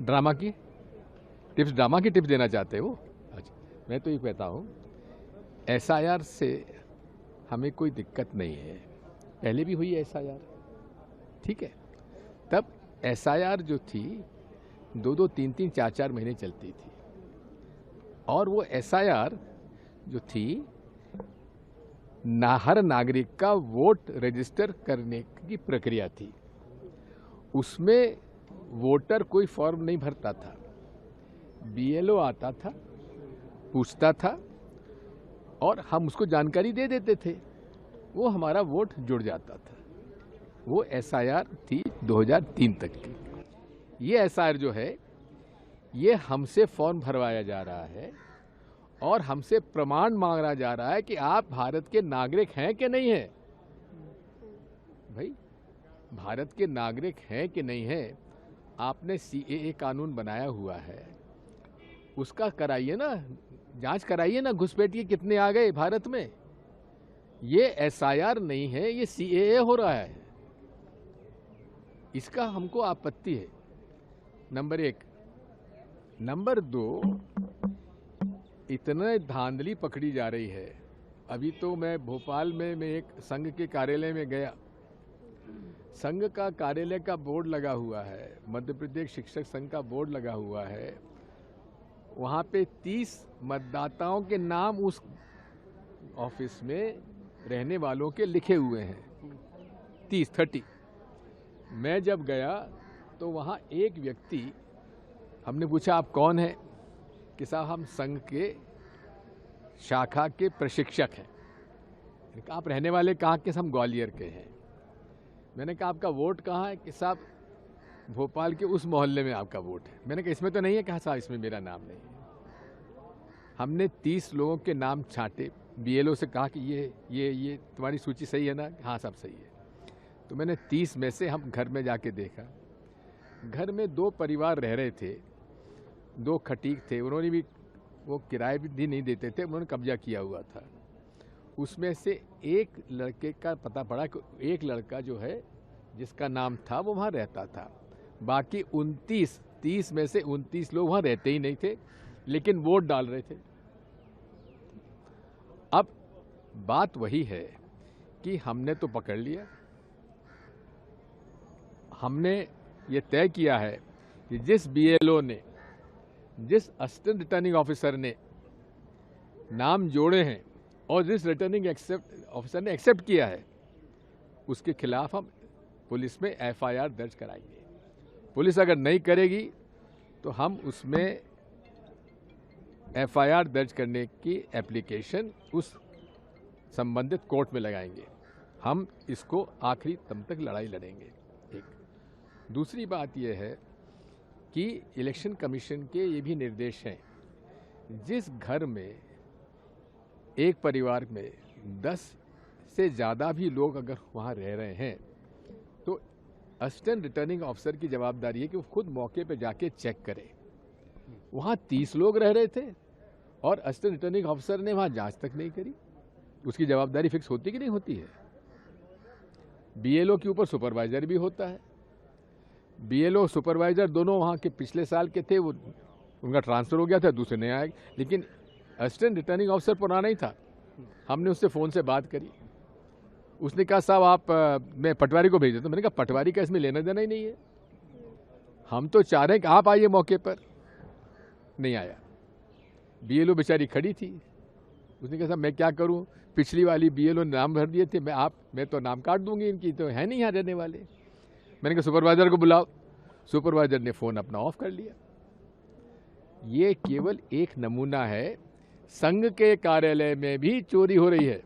Drama की tips देना चाहते हो? अच्छा, मैं तो ये कहता हूँ एसआईआर से हमें कोई दिक्कत नहीं है। पहले भी हुई एसआईआर, ठीक है। तब एसआईआर जो थी 2-2, 3-3, 4-4 महीने चलती थी और वो एसआईआर जो थी हर नागरिक का वोट रजिस्टर करने की प्रक्रिया थी। उसमें वोटर कोई फॉर्म नहीं भरता था, बीएलओ आता था, पूछता था और हम उसको जानकारी दे देते थे, वो हमारा वोट जुड़ जाता था। वो एसआईआर थी 2003 तक की। ये एसआईआर जो है ये हमसे फॉर्म भरवाया जा रहा है और हमसे प्रमाण मांगा जा रहा है कि आप भारत के नागरिक हैं कि नहीं हैं। भाई, भारत के नागरिक हैं कि नहीं हैं, आपने सीएए कानून बनाया हुआ है, उसका कराइए ना, जांच कराइए ना, घुसपैठिए कितने आ गए भारत में। ये एसआईआर नहीं है, ये सीएए हो रहा है। इसका हमको आपत्ति है, नंबर 1। नंबर 2, इतने धांधली पकड़ी जा रही है। अभी तो मैं भोपाल में मैं एक संघ के कार्यालय में गया, संघ का कार्यालय का बोर्ड लगा हुआ है, मध्य प्रदेश शिक्षक संघ का बोर्ड लगा हुआ है। वहाँ पे 30 मतदाताओं के नाम उस ऑफिस में रहने वालों के लिखे हुए हैं, 30। मैं जब गया तो वहाँ एक व्यक्ति, हमने पूछा आप कौन है, कि साहब हम संघ के शाखा के प्रशिक्षक हैं। मैंने कहा आप रहने वाले कहाँ के? हम ग्वालियर के हैं। मैंने कहा आपका वोट कहाँ है? कि साहब भोपाल के उस मोहल्ले में आपका वोट है। मैंने कहा इसमें तो नहीं है? कहा साहब इसमें मेरा नाम नहीं है। हमने 30 लोगों के नाम छांटे, बीएलओ से कहा कि ये तुम्हारी सूची सही है ना? हाँ सब सही है। तो मैंने 30 में से हम घर में जाके देखा, घर में 2 परिवार रह रहे थे, 2 खटीक थे, उन्होंने भी वो किराए भी नहीं देते थे, उन्होंने कब्जा किया हुआ था। उसमें से एक लड़के का पता पड़ा कि एक लड़का जो है जिसका नाम था वो वहाँ रहता था। बाकी 30 में से 29 लोग वहाँ रहते ही नहीं थे, लेकिन वोट डाल रहे थे। अब बात वही है कि हमने तो पकड़ लिया, हमने ये तय किया है कि जिस बीएलओ ने, जिस असिस्टेंट रिटर्निंग ऑफिसर ने नाम जोड़े हैं और जिस रिटर्निंग ऑफिसर ने एक्सेप्ट किया है, उसके खिलाफ हम पुलिस में एफआईआर दर्ज कराएंगे। पुलिस अगर नहीं करेगी तो हम उसमें एफआईआर दर्ज करने की एप्लीकेशन उस संबंधित कोर्ट में लगाएंगे। हम इसको आखिरी दम तक लड़ाई लड़ेंगे। एक दूसरी बात यह है कि इलेक्शन कमीशन के ये भी निर्देश हैं, जिस घर में एक परिवार में 10 से ज़्यादा भी लोग अगर वहाँ रह रहे हैं तो असिस्टेंट रिटर्निंग ऑफिसर की जवाबदारी है कि वो खुद मौके पे जाके चेक करे। वहाँ 30 लोग रह रहे थे और असिस्टेंट रिटर्निंग ऑफिसर ने वहाँ जांच तक नहीं करी। उसकी जवाबदारी फिक्स होती कि नहीं होती है? बीएलओ के ऊपर सुपरवाइजर भी होता है। बीएलओ सुपरवाइजर दोनों वहाँ के पिछले साल के थे, वो उनका ट्रांसफ़र हो गया था, दूसरे नए आए, लेकिन असिस्टेंट रिटर्निंग ऑफिसर पुराना ही था। हमने उससे फ़ोन से बात करी, उसने कहा साहब आप मैं पटवारी को भेज देता हूँ। मैंने कहा पटवारी का इसमें लेना देना ही नहीं है, हम तो चाह रहे हैं कि आप आइए मौके पर। नहीं आया। बीएलओ बेचारी खड़ी थी, उसने कहा साहब मैं क्या करूँ, पिछली वाली बीएलओ ने नाम भर दिए थे, मैं तो नाम काट दूंगी, इनकी तो है नहीं यहाँ रहने वाले। मैंने कहा सुपरवाइजर को बुलाओ। सुपरवाइजर ने फ़ोन अपना ऑफ कर लिया। ये केवल एक नमूना है, संघ के कार्यालय में भी चोरी हो रही है।